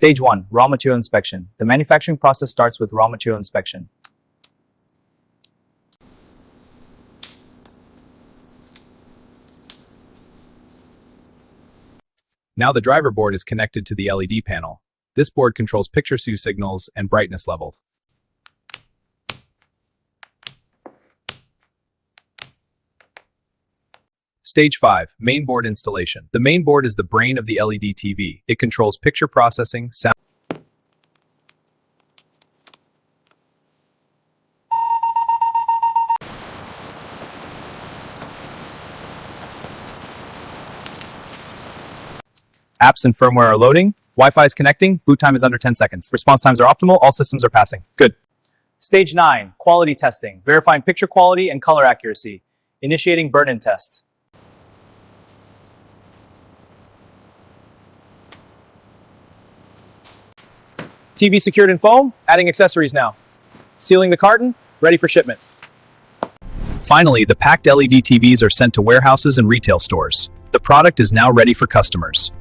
Stage 1. Raw material inspection. The manufacturing process starts with raw material inspection. Now the driver board is connected to the LED panel. This board controls picture hue signals and brightness levels. Stage 5. Main board installation. The main board is the brain of the LED TV. It controls picture processing, sound. Apps and firmware are loading. Wi-Fi is connecting. Boot time is under 10 seconds. Response times are optimal. All systems are passing. Good. Stage 9. Quality testing. Verifying picture quality and color accuracy. Initiating burn-in test. TV secured in foam. Adding accessories now. Sealing the carton. Ready for shipment. Finally, the packed LED TVs are sent to warehouses and retail stores. The product is now ready for customers.